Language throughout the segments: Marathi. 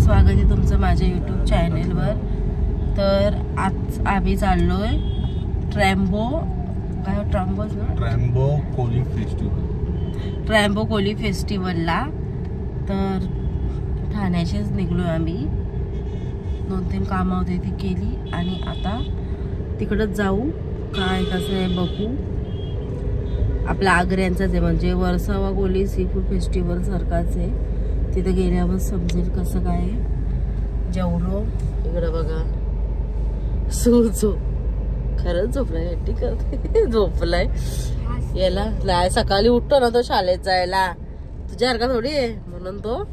स्वागत आहे तुमचं माझ्या यूट्यूब चॅनेलवर। तर आज आम्ही चाललोय ट्रॅम्बो कोली फेस्टिवलला। तर ठाण्याचेच निघलोय आम्ही, 2-3 कामं होती ती केली आणि आता तिकडच जाऊ, काय कसं आहे बघू। आपला आग्र्यांचाच आहे, म्हणजे वर्सावा कोली सी फूड फेस्टिवल सारखाच आहे। तिथे गेल्यावर समजेल कसं काय आहे। जेवलो इकडं बघा, सुचो खरंच झोपलाय, ठीक आहे झोपलाय। याला नाही सकाळी उठतो ना तो शाळेत जायला, तुझ्यासारखा थोडी आहे, म्हणून तो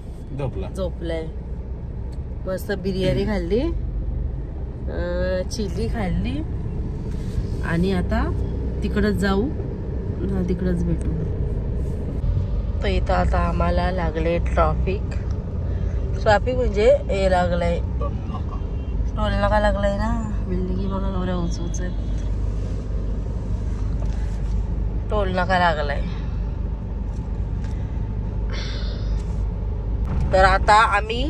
झोपलाय। मस्त बिर्याणी खाल्ली, चिली खाल्ली आणि आता तिकडच जाऊ, तिकडच भेटू। तर इथं आता आम्हाला लागले ट्रॅफिक म्हणजे हे लागलंय, टोल नाका लागलाय ना। बिल्डिंगी बघा एवढ्या उंच आहेत, टोल नाका लागलाय। तर आता आम्ही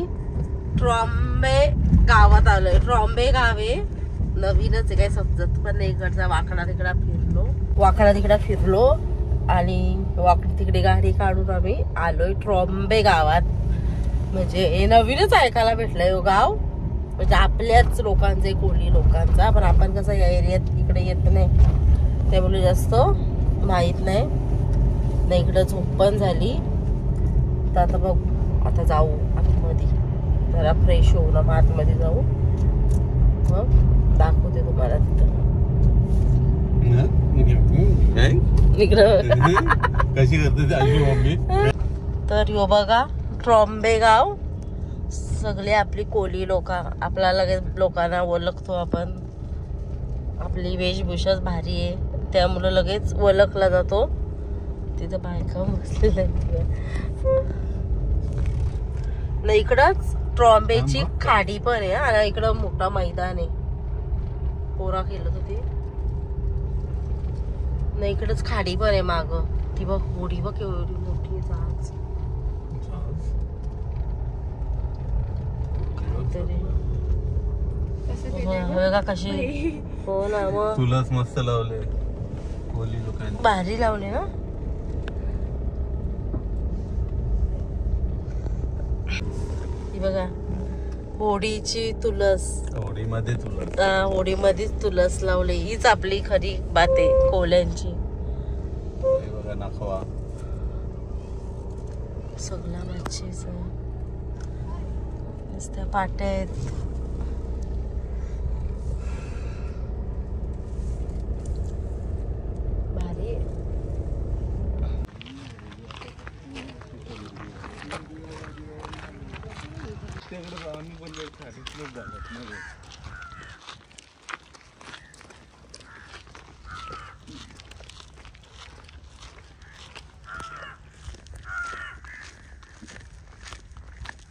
ट्रॉम्बे गावात आलोय। ट्रॉम्बे गावे नवीनच आहे, काही समजत पण नाही। इकडचा वाकडा तिकडा फिरलो आणि वाकडी तिकडे गाडी काढून आम्ही आलोय ट्रॉम्बे गावात। म्हणजे हे नवीनच ऐकायला भेटलंय हो गाव, म्हणजे आपल्याच लोकांचे, कोली लोकांचा। पण आपण कसं या एरियात इकडे येत नाही, त्यामुळे जास्त माहित नाही। इकडं झोप पण झाली, तर आता बघू, आता जाऊ आतमध्ये, जरा फ्रेश होऊ ना, आतमध्ये जाऊ, मग दाखवते तुम्हाला तिथं कशी करते। तर यो बघा ट्रॉम्बे गाव, सगळे आपली कोली लोक, आपल्याला लगेच लोकांना ओळखतो आपण, आपली वेशभूषाच भारी आहे त्यामुळे लगेच ओळखला जातो। तिथं बायका बसलेल्या नाही, इकडंच ट्रॉम्बेची खाडी पण आहे आणि इकडं मोठा मैदान आहे, पोरा खेळत होती नाही। इकडंच खाडी पण आहे माग, ती बघ होडी बघ केवढी मोठी जहाज का कशी। हो ना, मग तुलाच मस्त लावले कोली लोकांनी, भारी लावले ना। ती बघा होडीची तुलस, होडीमध्येच तुलस लावली। हीच आपली खरी बात आहे कोल्यांची। बघा नाखवा सगळा मच्छीच नुसत्या पाट्या आहेत। भारी आहे।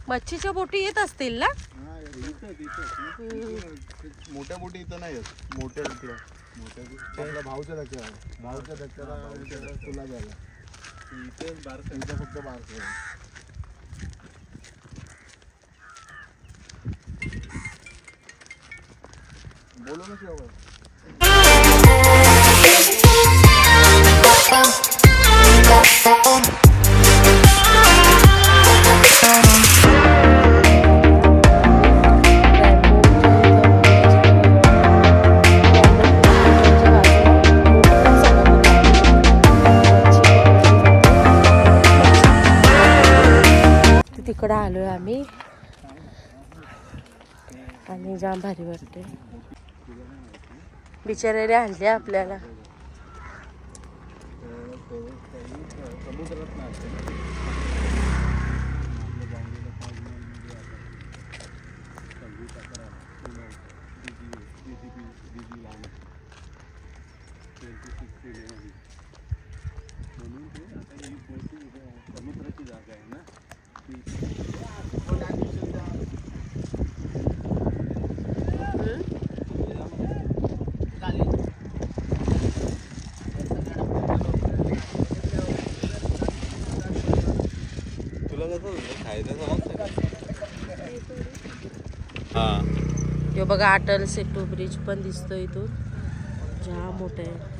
मच्छीच्या बोटी येत असतील ना? मोठ्या बोटी इथं नाही येत, मोठ्या आपल्या भाऊच्या धक्क्याला तुला झाला इथे बारसा, इथं फक्त बारसा। बोलो ना शेवट तिकडं आलोय आम्ही आणि जाम भारी वाटते। बिचाऱ्याने आणले आपल्याला, समुद्राची जागा आहे ना। हे बघा अटल सेतू ब्रिज पण दिसतो इथून, जाम मोठं आहे.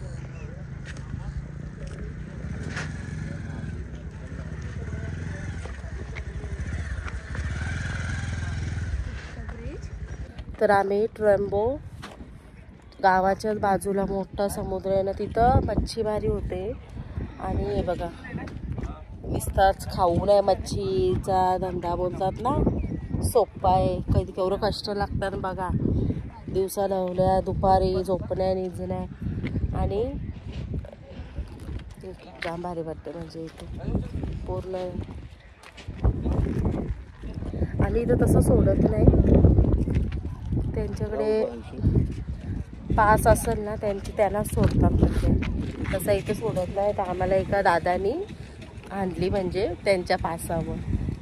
तर आम्ही ट्रम्बो गावाच्याच बाजूला मोठा समुद्र आहे ना, तिथं मच्छीमारी होते. आणि हे बघा नुसताच खाऊ नये, मच्छीचा धंदा बोलतात ना, सोपा आहे. कधी केवढं कष्ट लागतात बघा, दिवसा नवल्या दुपारी झोपण्या निजण्या. आणि जाम भारी वाटते म्हणजे इथे पूर्ण. आणि इथं तसं सोडत नाही, त्यांच्याकडे पास असेल ना त्यांनाच सोडतात. म्हणजे तसं इथे सोडत नाही. तर आम्हाला एका दादानी आणली म्हणजे त्यांच्या पासावर,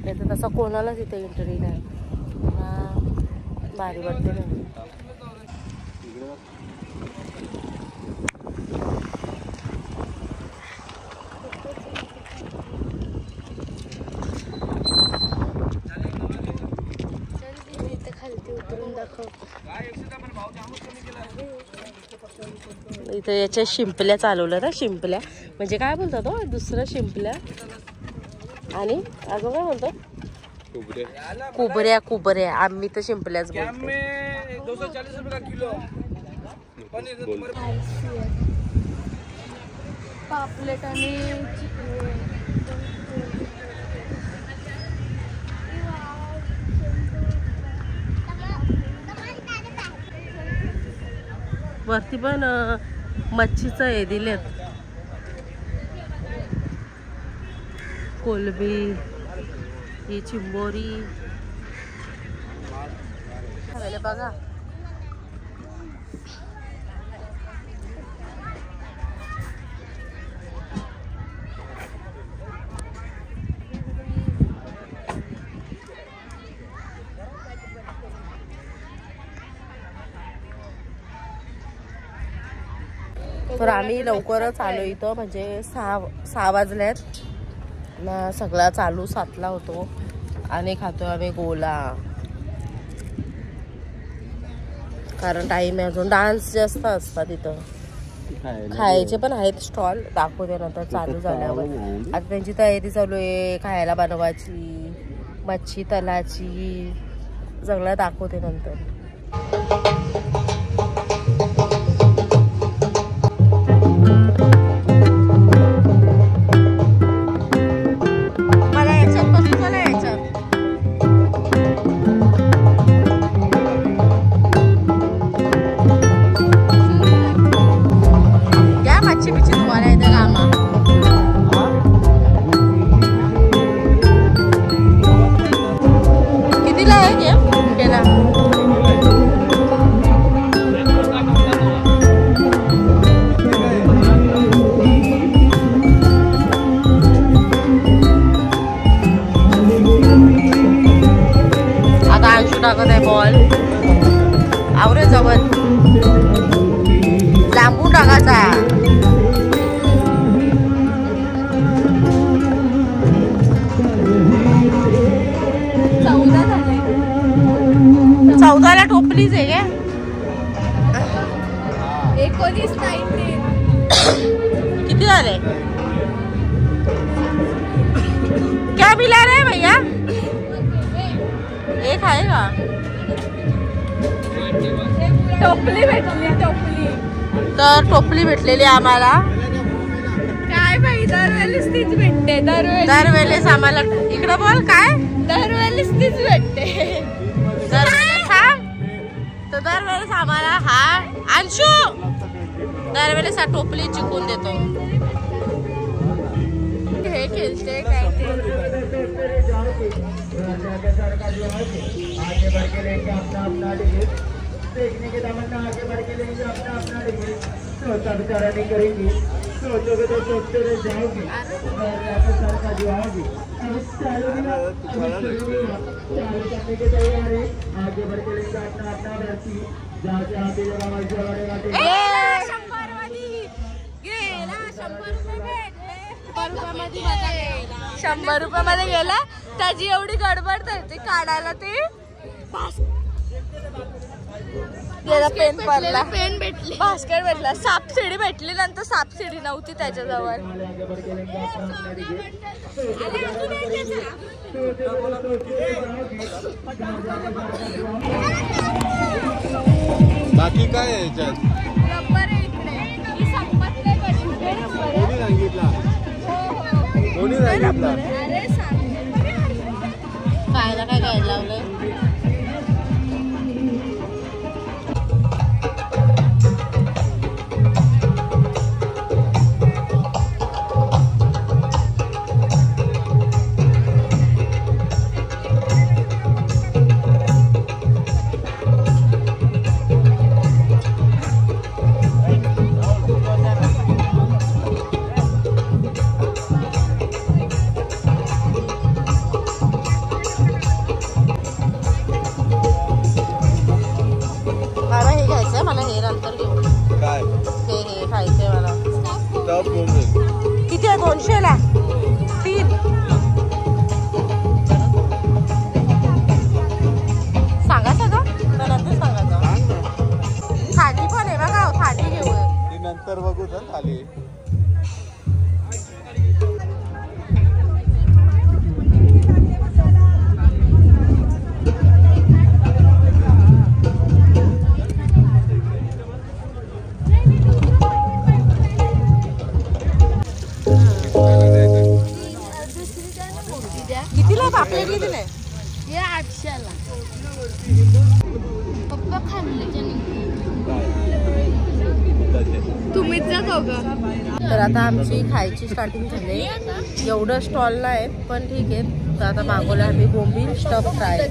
नाही तर तसं कोणालाच इथे एंट्री नाही. भारी वाटते ना. इथं याच्या शिंपल्या चालवल्या ना, शिंपल्या म्हणजे काय बोलतात हो, दुसरं शिंपल्या. आणि अजून काय बोलतो, कुबऱ्या. कुबऱ्या आम्ही तर शिंपल्याच बोलतो. 240 रुपये किलो पापलेट आणि वरती पण मच्छीचं हे दिलेत, कोलबी, ही चिंबोरी बघा. तर आम्ही लवकरच आलो इथं, म्हणजे 6 वाजल्यात ना. सगळा चालू 7ला होतो. आणि खातो आम्ही गोला, कारण टाइम आहे अजून. डान्स जास्त असतात इथं, खायचे पण आहेत स्टॉल, दाखवते नंतर चालू झाल्यावर. आता त्यांची तयारी चालू आहे खायला बनवायची, मच्छी तलाची, सगळं दाखवते नंतर. टाकत आहे बॉल, आवरे जवळ लांबून टाकायचा. चौदाला टोपलीच आहे का? 19 किती झाले? क्या मिला रहे भैया? एक आहे का? टोपली भेटली, टोपली. तर टोपली भेटलेली आम्हाला. काय बाई, दरवेळेस तीच भेटते. दरवेळेस आम्हाला इकडं बोल काय, दरवेळेस तीच भेटते. दरवेळेस हा, तर दरवेळेस आम्हाला हा अंशू दरवेळेस हा टोपली जिंकून देतो. हे खेळते काय देखने के तमन्ना आगे बढ़ के लेंगे अपना अपना डिग्री सोचा विचारा नहीं करेंगी, सोचोगे तो सोचते रह जाओगी और सर का जो आओगी. चालू करने के तैयार है, आगे बढ़ के लेंगे अपना अपना भर्ती जहाँ से आते जगह मजा बढ़ेगा. 100 रुपयामध्ये गेला. त्याची एवढी गडबड त्याची काढायला, ते पेन पडला, पेन भेटली, बास्केट भेटला, साप सीडी भेटली. नंतर साप सीडी नव्हती त्याच्याजवळ. बाकी काय आहे याच्यात? रबर आहे इकडे. ही संपत नाही कधी. कोणी सांगितलं? कोणी सांगितलं? अरे सांग काय ना काय घ्यायला लावलंय. मला हे नंतर घेऊ. काय हे खायचंय मला. किती आहे? 200ला 3. सांगा सगळं नंतर सांगा. थाली पण आहे बघा, थाली घेऊ. नंतर बघू तर थाली. कितीला पापलेट कितीला? हे 800ला. पप्पा खाल्ले तुम्हीच जात हो का? तर आता आमची खायची स्टार्टिंग झाली. एवढं स्टॉल नाही पण ठीक आहे. तर आता मागवलं आम्ही बोंबील स्टफ फ्राय.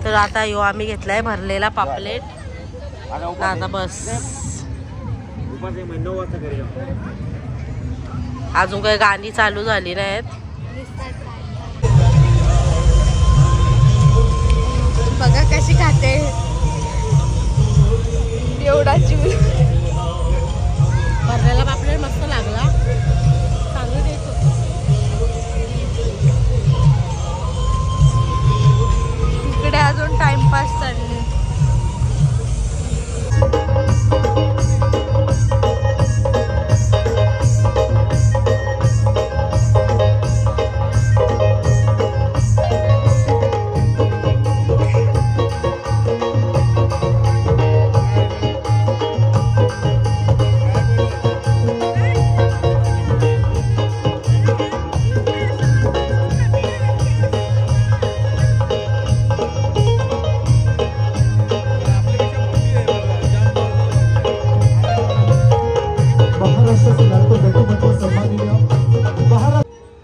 तर आता यो आम्ही घेतलाय भरलेला पापलेट. आता बस अजून काही गाणी चालू झाली नाहीत. बघा कशी खाते. एवढा जीव. भरलेला पापलेट मस्त लागला. चांगलं द्यायचं. इकडे अजून टाइमपास चालले.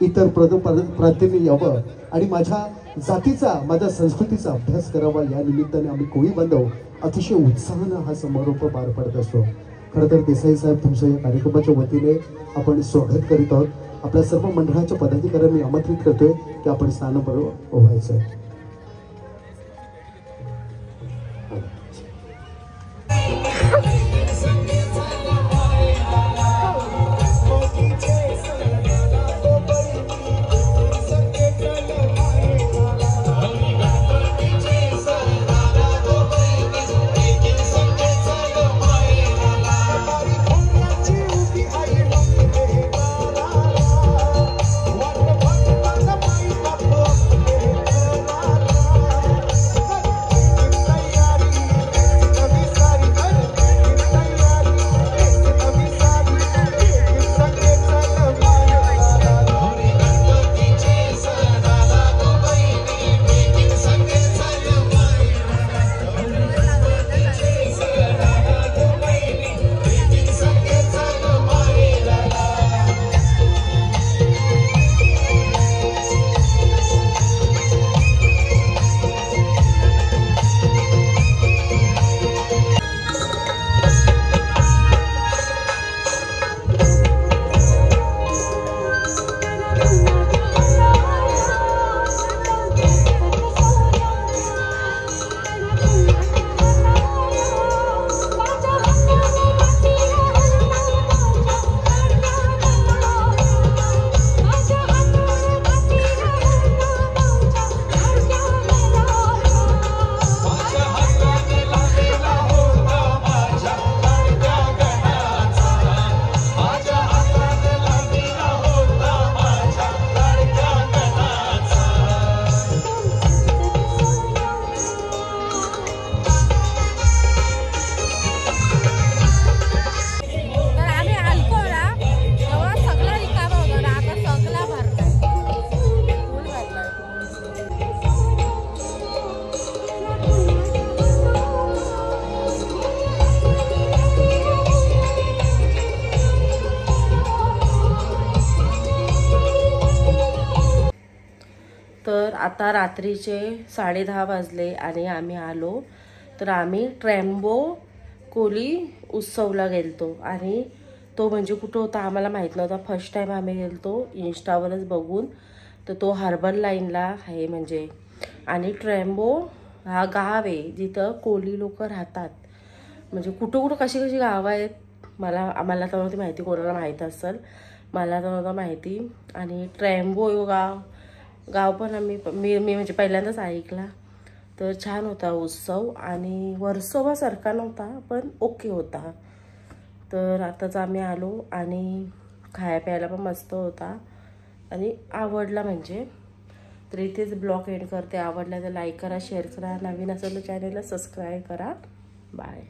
इतर प्राधान्य यावं आणि माझ्या जातीचा, माझ्या संस्कृतीचा अभ्यास करावा या निमित्ताने आम्ही कोळी बांधव अतिशय उत्साहानं हा समारोप पार पडत असतो. खरं तर देसाई साहेब तुमच्या या कार्यक्रमाच्या वतीने आपण स्वागत करीत आहोत. आपल्या सर्व मंडळाच्या पदाधिकाऱ्यांनी आमंत्रित करतोय की आपण स्थानाबरोबर व्हायचं. आता रात्रीचे 10:30 वाजले आणि आम्ही आलो. तर आम्ही ट्रॅम्बो कोली उत्सवला गेलतो आणि तो म्हणजे कुठं होता आम्हाला माहीत नव्हता. फर्स्ट टाईम आम्ही गेलतो इंस्टावरच बघून. तर तो हार्बर लाईनला आहे म्हणजे. आणि ट्रॅम्बो हा गाव आहे जिथं कोली लोक राहतात. म्हणजे कुठं कुठं कशी कशी गावं आहेत आम्हाला तर नव्हती माहिती. कोणाला माहीत असेल, मला तर नव्हतं माहिती. आणि ट्रॅम्बो गाव पण मी म्हणजे पहिल्यांदाच ऐकला. तर छान होता उत्सव आणि वर्सोवासारखा नव्हता पण ओके होता. तर आताच आम्ही आलो आणि खाया प्यायला पण मस्त होता आणि आवडला म्हणजे. तर इथेच ब्लॉग एंड करते. आवडला तर लाईक करा, शेअर करा, नवीन असेल तर चॅनलला सबस्क्राईब करा. बाय.